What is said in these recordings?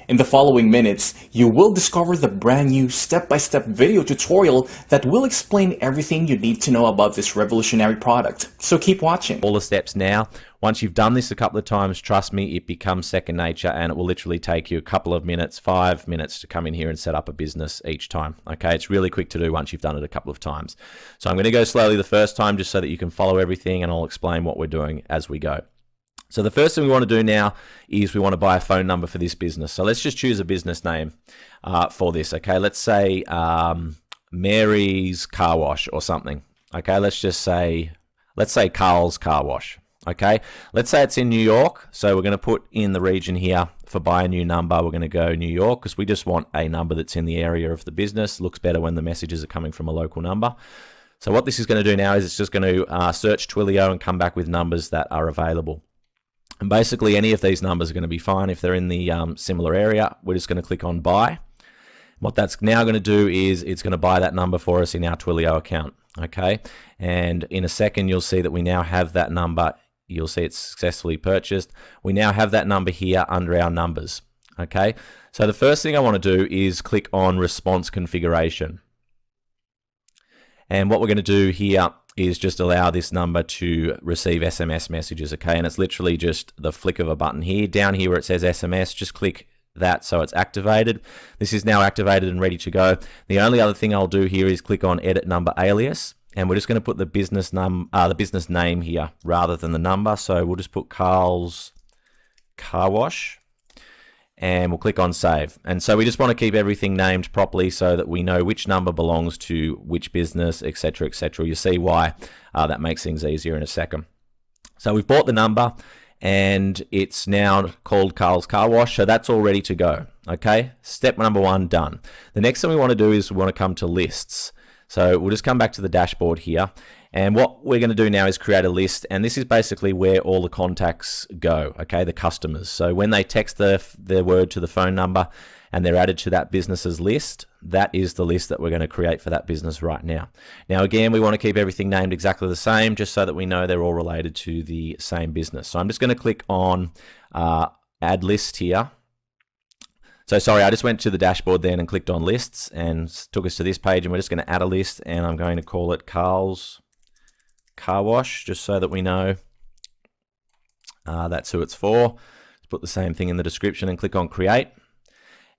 In the following minutes, you will discover the brand new step-by-step video tutorial that will explain everything you need to know about this revolutionary product. So keep watching. All the steps now. Once you've done this a couple of times, trust me, it becomes second nature, and it will literally take you a couple of minutes, 5 minutes to come in here and set up a business each time. Okay, it's really quick to do once you've done it a couple of times. So I'm going to go slowly the first time just so that you can follow everything, and I'll explain what we're doing as we go. So the first thing we want to do now is we want to buy a phone number for this business. So let's just choose a business name for this. Okay, let's say Mary's Car Wash or something. Okay, let's say Carl's Car Wash. Okay, let's say it's in New York. So we're going to put in the region here for buy a new number. We're going to go New York because we just want a number that's in the area of the business. Looks better when the messages are coming from a local number. So what this is going to do now is it's just going to search Twilio and come back with numbers that are available. And basically any of these numbers are going to be fine if they're in the similar area. We're just going to click on buy. What that's now going to do is it's going to buy that number for us in our Twilio account. Okay, and in a second you'll see that we now have that number. You'll see it's successfully purchased. We now have that number here under our numbers. Okay, so the first thing I want to do is click on response configuration. And what we're going to do here is just allow this number to receive SMS messages, okay? And it's literally just the flick of a button here. Down here where it says SMS, just click that so it's activated. This is now activated and ready to go. The only other thing I'll do here is click on edit number alias, and we're just going to put the business name here rather than the number. So we'll just put Carl's Car Wash, and we'll click on save. And so we just want to keep everything named properly so that we know which number belongs to which business, etc., etc. You see why that makes things easier in a second. So we've bought the number and it's now called Carl's Car Wash, so that's all ready to go. Okay, step number 1 done. The next thing we want to do is we want to come to lists. So we'll just come back to the dashboard here, and what we're going to do now is create a list, and this is basically where all the contacts go, okay, the customers. So when they text their word to the phone number and they're added to that business's list, that is the list that we're going to create for that business right now. Now again, we want to keep everything named exactly the same just so that we know they're all related to the same business. So I'm just going to click on add list here. So sorry, I just went to the dashboard then and clicked on lists and took us to this page, and we're just going to add a list, and I'm going to call it Carl's Car Wash just so that we know that's who it's for. Let's put the same thing in the description and click on create,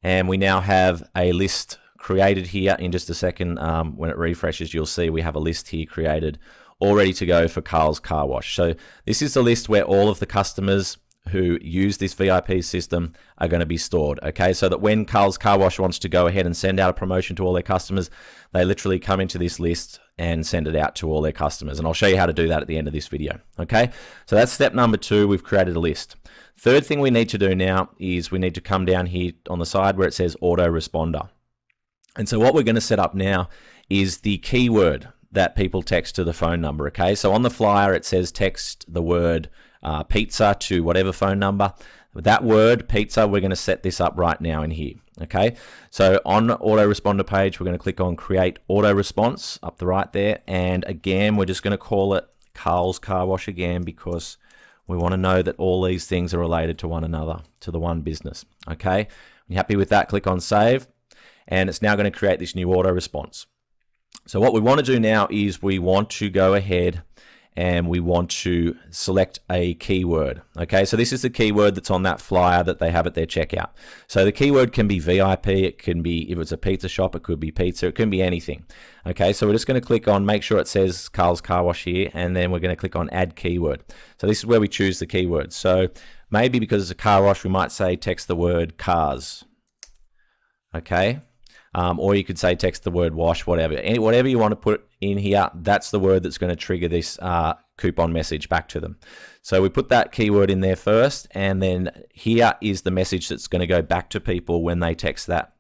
and we now have a list created here. In just a second, when it refreshes, you'll see we have a list here created all ready to go for Carl's Car Wash. So this is the list where all of the customers who use this VIP system are going to be stored, okay? So that when Carl's Car Wash wants to go ahead and send out a promotion to all their customers, they literally come into this list and send it out to all their customers. And I'll show you how to do that at the end of this video, okay? So that's step number 2, we've created a list. Third thing we need to do now is we need to come down here on the side where it says autoresponder. And so what we're going to set up now is the keyword that people text to the phone number, okay? So on the flyer it says text the word pizza to whatever phone number. That word pizza, we're going to set this up right now in here, okay? So on the autoresponder page, we're going to click on create auto response up the right there, and again we're just going to call it Carl's Car Wash again because we want to know that all these things are related to one another, to the one business, okay? When you're happy with that, click on save, and it's now going to create this new auto response. So what we want to do now is we want to go ahead and we want to select a keyword. Okay, so this is the keyword that's on that flyer that they have at their checkout. So the keyword can be VIP, it can be, if it's a pizza shop, it could be pizza, it can be anything. Okay, so we're just going to click on, make sure it says Carl's Car Wash here, and then we're going to click on add keyword. So this is where we choose the keyword. So maybe because it's a car wash, we might say text the word cars. Okay. Or you could say text the word wash, whatever. Whatever you want to put in here, that's the word that's going to trigger this coupon message back to them. So we put that keyword in there first, and then here is the message that's going to go back to people when they text that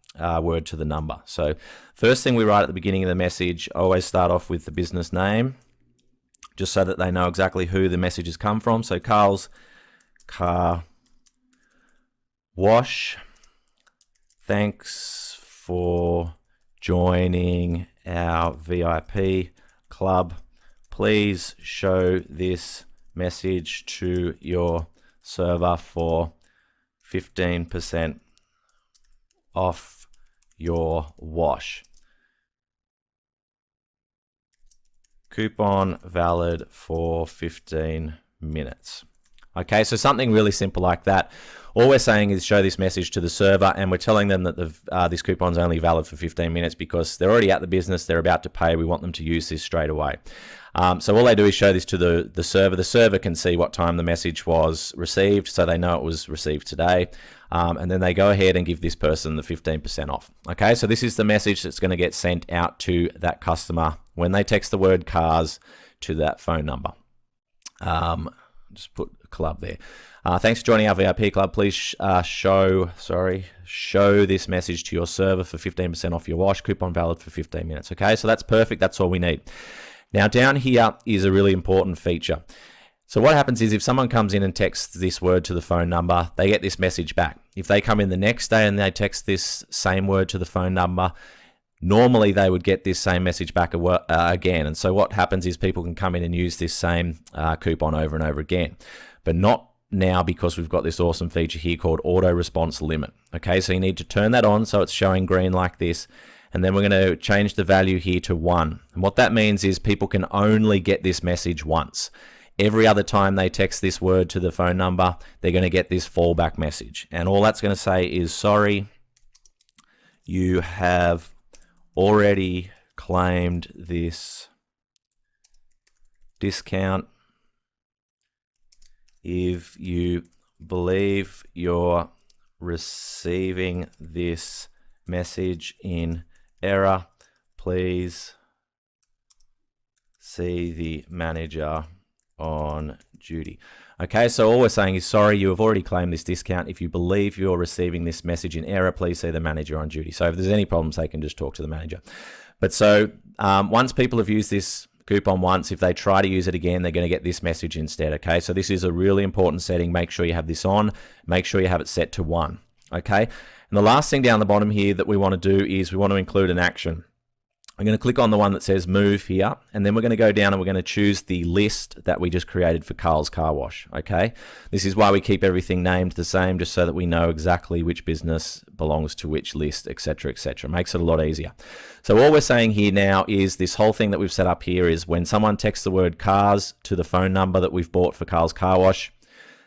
word to the number. So first thing we write at the beginning of the message, always start off with the business name, just so that they know exactly who the message has come from. So Carl's Car Wash, thanks for joining our VIP club. Please show this message to your server for 15% off your wash. Coupon valid for 15 minutes. Okay, so something really simple like that. All we're saying is show this message to the server, and we're telling them that this coupon's only valid for 15 minutes because they're already at the business, they're about to pay, we want them to use this straight away. So all they do is show this to the server. The server can see what time the message was received, so they know it was received today. And then they go ahead and give this person the 15% off. Okay, so this is the message that's going to get sent out to that customer when they text the word cars to that phone number. Just put a club there. Thanks for joining our VIP club. Please show this message to your server for 15% off your wash. Coupon valid for 15 minutes. Okay, so that's perfect. That's all we need. Now down here is a really important feature. So what happens is if someone comes in and texts this word to the phone number, they get this message back. If they come in the next day and they text this same word to the phone number, normally they would get this same message back again. And so what happens is people can come in and use this same coupon over and over again, but not now because we've got this awesome feature here called auto response limit. Okay, so you need to turn that on so it's showing green like this. And then we're going to change the value here to 1. And what that means is people can only get this message once. Every other time they text this word to the phone number, they're going to get this fallback message. And all that's going to say is, sorry, you have already claimed this discount. If you believe you're receiving this message in error, please see the manager on duty. Okay, so all we're saying is, sorry, you have already claimed this discount. If you believe you're receiving this message in error, please see the manager on duty. So if there's any problems, they can just talk to the manager. But so once people have used this coupon once, if they try to use it again, they're going to get this message instead. Okay, so this is a really important setting. Make sure you have this on. Make sure you have it set to 1. Okay, and the last thing down the bottom here that we want to do is we want to include an action. I'm going to click on the one that says move here, and then we're going to go down and we're going to choose the list that we just created for Carl's Car Wash. Okay, this is why we keep everything named the same, just so that we know exactly which business belongs to which list, etc., etc. Makes it a lot easier. So all we're saying here now is this whole thing that we've set up here is when someone texts the word cars to the phone number that we've bought for Carl's Car Wash,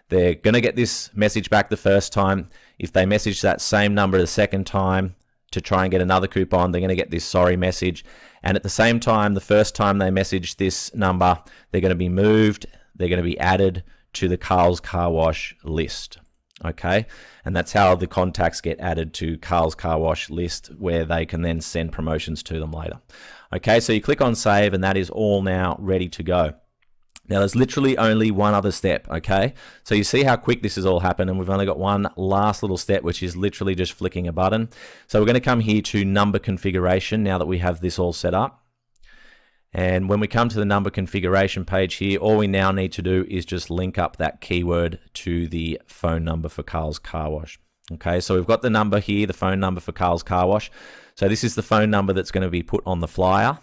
they're going to get this message back the first time. If they message that same number the second time to try and get another coupon, they're going to get this sorry message. And at the same time, the first time they message this number, they're going to be moved, they're going to be added to the Carl's Car Wash list. Okay, and that's how the contacts get added to Carl's Car Wash list, where they can then send promotions to them later. Okay, so you click on save, and that is all now ready to go. Now there's literally only one other step, okay? So you see how quick this has all happened, and we've only got one last little step, which is literally just flicking a button. So we're going to come here to number configuration now that we have this all set up. And when we come to the number configuration page here, all we now need to do is just link up that keyword to the phone number for Carl's Car Wash. Okay, so we've got the number here, the phone number for Carl's Car Wash. So this is the phone number that's going to be put on the flyer.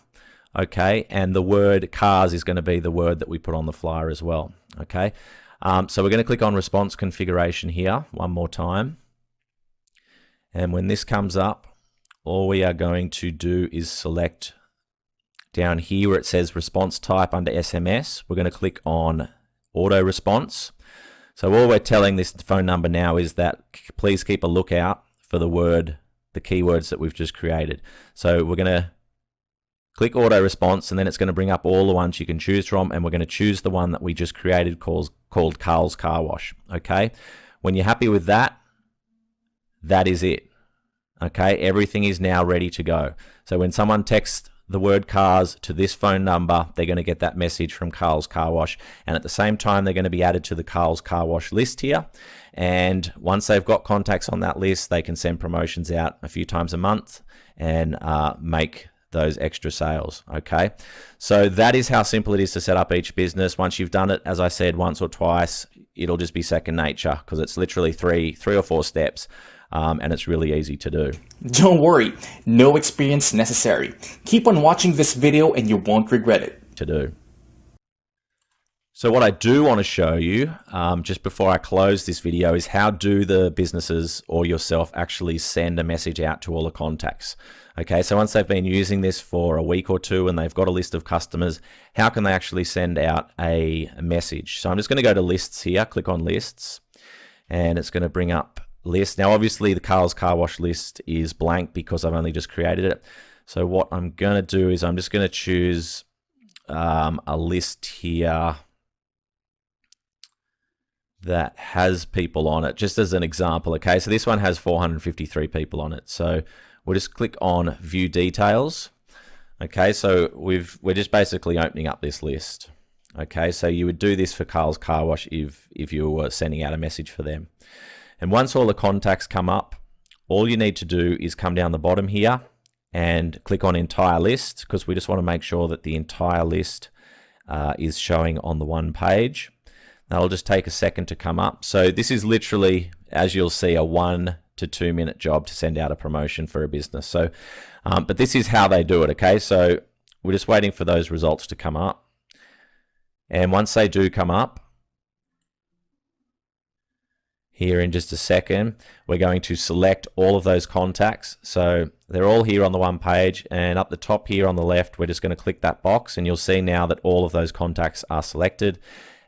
Okay, and the word cars is going to be the word that we put on the flyer as well. Okay, so we're going to click on response configuration here one more time. And when this comes up, all we are going to do is select down here where it says response type under SMS. We're going to click on auto response. So all we're telling this phone number now is that please keep a lookout for the keywords that we've just created. So we're going to click auto response, and then it's going to bring up all the ones you can choose from, and we're going to choose the one that we just created called Carl's Car Wash. Okay, when you're happy with that, that is it. Okay, everything is now ready to go. So when someone texts the word cars to this phone number, they're going to get that message from Carl's Car Wash, and at the same time they're going to be added to the Carl's Car Wash list here. And once they've got contacts on that list, they can send promotions out a few times a month and make those extra sales. Okay, so that is how simple it is to set up each business. Once you've done it, as I said, once or twice, it'll just be second nature, because it's literally three or four steps, and it's really easy to do. Don't worry, no experience necessary. Keep on watching this video and you won't regret it. So what I do want to show you just before I close this video is how do the businesses or yourself actually send a message out to all the contacts. Okay, so once they've been using this for a week or two and they've got a list of customers, how can they actually send out a message? So I'm just going to go to lists here, click on lists, and it's going to bring up lists. Now obviously the Carl's Car Wash list is blank because I've only just created it. So what I'm going to do is I'm just going to choose a list here that has people on it, just as an example. Okay, so this one has 453 people on it. So we'll just click on view details. Okay, so we're just basically opening up this list. Okay, so you would do this for Carl's Car Wash if you were sending out a message for them. And once all the contacts come up, all you need to do is come down the bottom here and click on entire list, because we just want to make sure that the entire list is showing on the one page. That'll just take a second to come up. So this is literally, as you'll see, a 1 to 2 minute job to send out a promotion for a business. So, but this is how they do it, okay? So we're just waiting for those results to come up. And once they do come up, here in just a second, we're going to select all of those contacts. So they're all here on the one page, and up the top here on the left, we're just going to click that box, and you'll see now that all of those contacts are selected.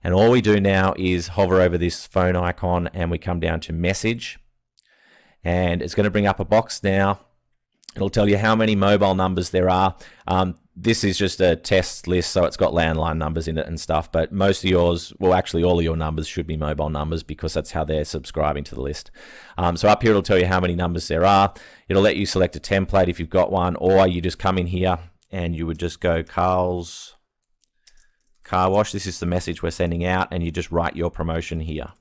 And all we do now is hover over this phone icon and we come down to message, and it's going to bring up a box now. It'll tell you how many mobile numbers there are. This is just a test list, so it's got landline numbers in it and stuff, but most of yours, well actually all of your numbers should be mobile numbers because that's how they're subscribing to the list. So up here it'll tell you how many numbers there are. It'll let you select a template if you've got one, or you just come in here and you would just go Carl's Car Wash. This is the message we're sending out, and you just write your promotion here.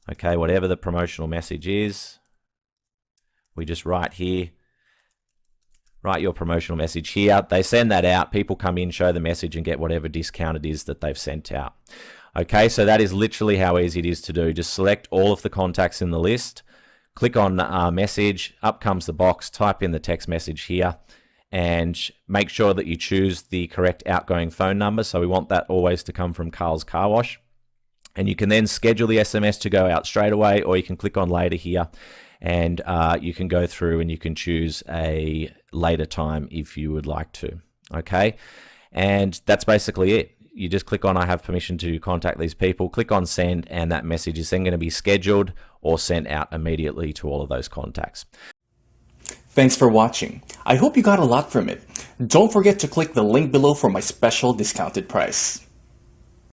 Okay, whatever the promotional message is, we just write here. Write your promotional message here. They send that out. People come in, show the message, and get whatever discount it is that they've sent out. Okay, so that is literally how easy it is to do. Just select all of the contacts in the list, click on message, up comes the box, type in the text message here, and make sure that you choose the correct outgoing phone number. So we want that always to come from Carl's Car Wash. And you can then schedule the SMS to go out straight away, or you can click on later here, and you can go through and you can choose a later time if you would like to. Okay, and that's basically it. You just click on I have permission to contact these people, click on send, and that message is then going to be scheduled or sent out immediately to all of those contacts. Thanks for watching. I hope you got a lot from it. Don't forget to click the link below for my special discounted price.